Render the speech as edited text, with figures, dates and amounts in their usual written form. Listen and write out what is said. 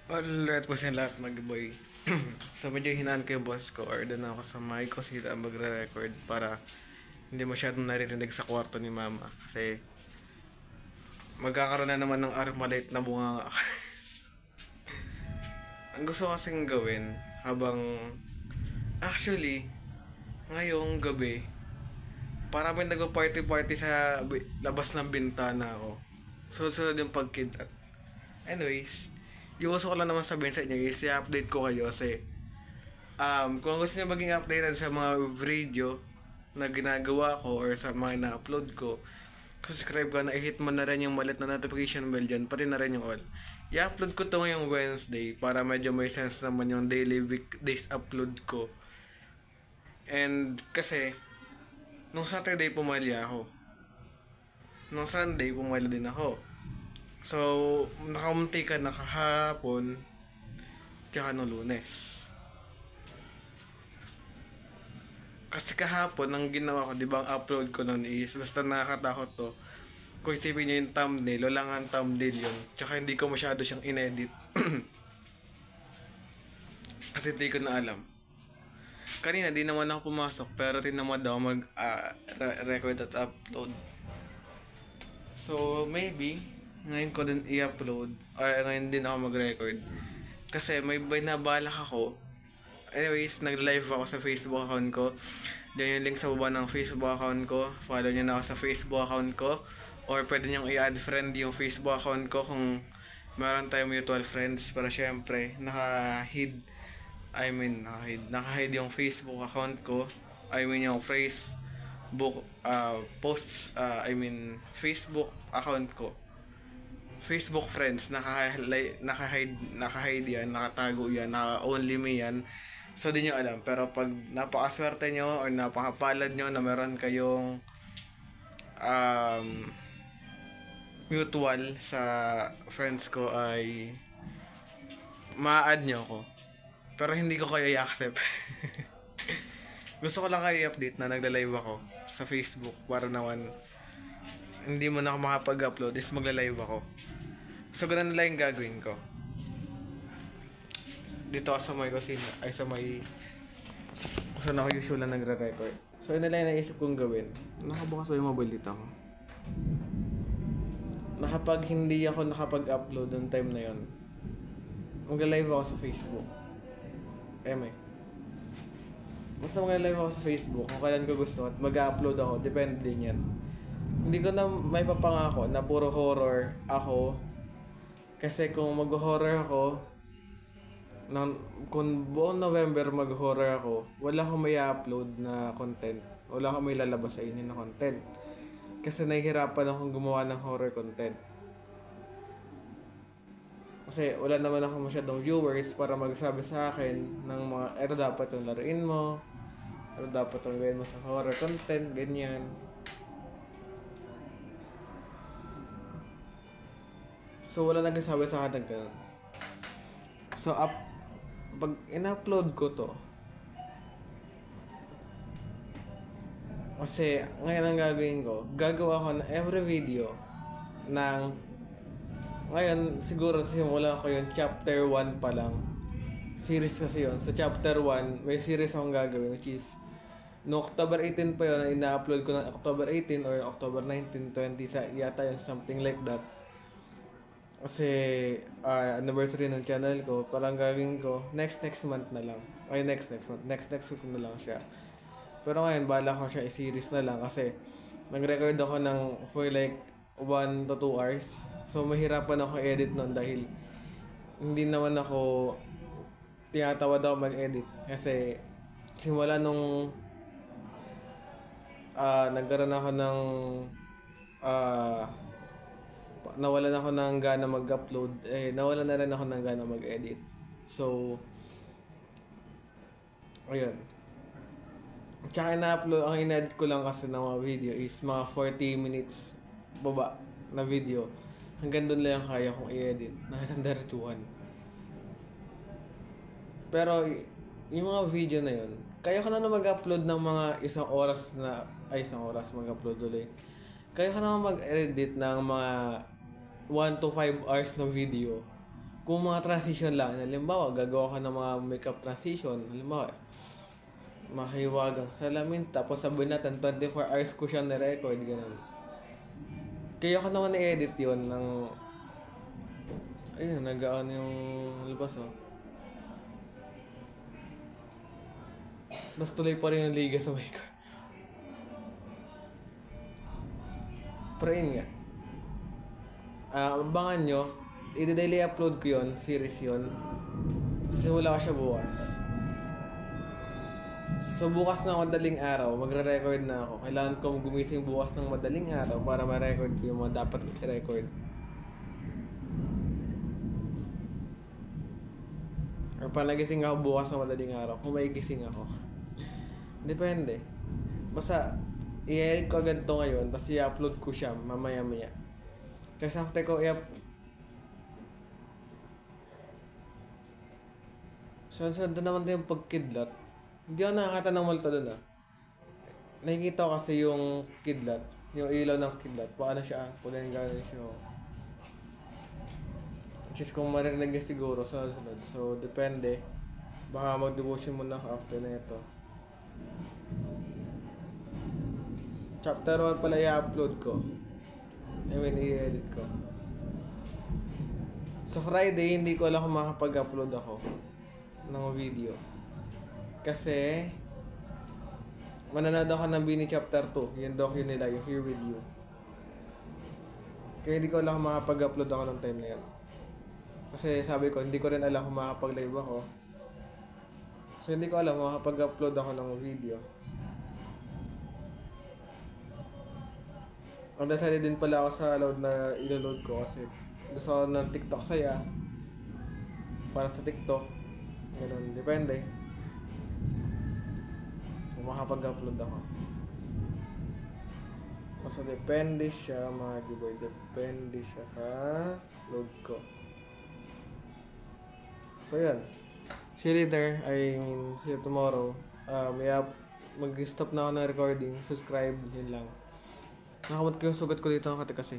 Alright po sa lahat mag-boy. So medyo hinaan ko yung boss ko or doon ako sa mic ko sila magre-record para hindi masyadong naririnig sa kwarto ni mama. Kasi magkakaroon na naman ng armalite na bunga. Ang gusto kasing gawin habang actually ngayong gabi para may nag-party-party sa labas ng bintana ko. Sunod-sunod yung pagkidlat. Anyways, yung gusto ko lang naman sabihin sa inyo is i-update ko kayo kasi kung gusto niyo maging updated sa mga video na ginagawa ko or sa mga na-upload ko, subscribe ka na, i-hit mo na rin yung malit na notification bell dyan, pati na rin yung all. I-upload ko to ngayong Wednesday para medyo may sense naman yung daily weekdays upload ko. And kasi, nung Saturday pumalya ako. Nung Sunday pumalya din ako. So, nakamunti ka na kahapon, tsaka nung Lunes. Kasi kahapon, ang ginawa ko, di ba ang upload ko nun is, basta nakakatakot to. Kung isipin nyo yung thumbnail, wala nga ang thumbnail yun. Tsaka hindi ko masyado siyang inedit. Kasi hindi ko na alam. Kanina, di naman ako pumasok, pero tinamad ako mag-record at upload. So, maybe, ngayon ko din i-upload, or ngayon din ako mag-record. Kasi may binabalak ako. Anyways, nag-live ako sa Facebook account ko. Diyan yung link sa baba ng Facebook account ko. Follow nyo na ako sa Facebook account ko. Or pwede nyo i-add friend yung Facebook account ko kung meron tayong mutual friends. Para syempre, naka-hide yung Facebook account ko. Yung Facebook posts, Facebook account ko. Facebook friends, naka-hide yan, nakatago yan, naka-only me yan. So, di nyo alam. Pero pag napakaswerte nyo or napakapalad nyo na meron kayong mutual sa friends ko ay ma-add nyo ako. Pero hindi ko kayo i-accept. Gusto ko lang kayo i-update na nagla-live ako sa Facebook para naman hindi mo na ako makapag-upload is magla-live ako. So, ganun lang yung gagawin ko. Dito ako sa may kusina, ay sa may kung saan ako usual na nagre-record. So, yun na lang yung naisip kong gawin. Nakabukas ko yung mobile dito ako. Hindi ako nakapag-upload ng time na yun, magla-live ako sa Facebook. Basta magla-live ako sa Facebook kung kailan ko gusto at mag-upload ako, depende din yan. Hindi ko na may papangako na puro horror ako. Kasi kung mag-horror ako, kung buong November mag-horror ako, wala akong may upload na content. Wala akong may lalabas sa inyo na content. Kasi nahihirapan akong gumawa ng horror content. Kasi wala naman ako masyadong viewers para magsabi sa akin ng mga, eto dapat yung laruin mo, eto dapat yung gawin mo sa horror content, ganyan. So, wala nagsasabi sa akin ng ganun. So, pag in-upload ko to, kasi ngayon ang gagawin ko, gagawa ko na every video ng, ngayon siguro simula ko yung chapter 1 pa lang. Series kasi yun. Sa chapter 1, may series akong gagawin which is, no October 18 pa yun, na ina-upload ko na October 18 or October 19, 20, yata yun, something like that. Kasi anniversary ng channel ko, parang gagawin ko next month na lang. Ay next month, next week na lang siya. Pero ngayon bala ko siya i-series na lang kasi nag-record ako ng for like 1 to 2 hours. So mahirapan ako edit nun dahil hindi naman ako tinatawad ako mag-edit kasi simula nung nagkaroon ako ng nawalan ako ng gana mag-upload, nawalan na rin ako ng gana mag-edit. So, ayun. Tsaka na-upload, ang in-edit ko lang kasi ng mga video is mga 40 minutes baba na video. Hanggang doon lang kaya kong i-edit na isang diretsuhan. Pero, yung mga video na yun, kaya ko na mag-upload ng mga isang oras mag-upload ulit. Kaya ko na mag-edit ng mga 1 to 5 hours na video Kung mga transition lang, halimbawa, gagawa ka ng mga makeup transition, halimbawa, mahiwagang salamin, tapos sabihin natin, 24 hours ko siya na-record, ganun. Kaya ko naman i-edit yun ng, ayun, nagaan yung labas, oh. Tapos tuloy pa rin yung liga sa mic ko. Pero yun nga. Abangan nyo, i-daily upload ko yun, series yun. Simula ko siya bukas. So bukas na madaling araw, magre-record na ako. Kailangan ko gumising bukas ng madaling araw para ma-record ko yung mga dapat i-record. Or pag nagising ako bukas ng madaling araw, kung may gising ako. Depende. Basta, i-edit ko agad to ngayon, tapos i-upload ko siya mamaya-maya. Kasi after ko sunod na naman din yung pagkidlat. Hindi ako nakakata ng multo doon Nakikita ko kasi yung kidlat, yung ilaw ng kidlat. Paano siya, kulay gano'n siya. Which is kung marinig niya siguro sunod. So, depende. Baka mag-devotion muna ako after na ito. Chapter 1 pala i-upload ko. I-edit ko. So Friday, hindi ko alam kung makapag-upload ako ng video. Kasi, mananood ako ng Bini Chapter 2. Yung docu nila, yung Here With You. Kaya hindi ko alam kung makapag-upload ako ng time na yan. Kasi sabi ko, hindi ko rin alam kung makapag-live ako. So hindi ko alam kung makapag-upload ako ng video. Ang nasali din pala ako sa load na ilo-load ko kasi gusto ko ng TikTok saya. Para sa TikTok. Ganun, depende. Kung makapag-upload ako. Basta depende siya mga giboy. Depende siya sa load ko. So yan. See you later. See you tomorrow. Mag-stop na ako ng recording. Subscribe. Yun lang. Nakamot ko yung sugat ko dito kasi.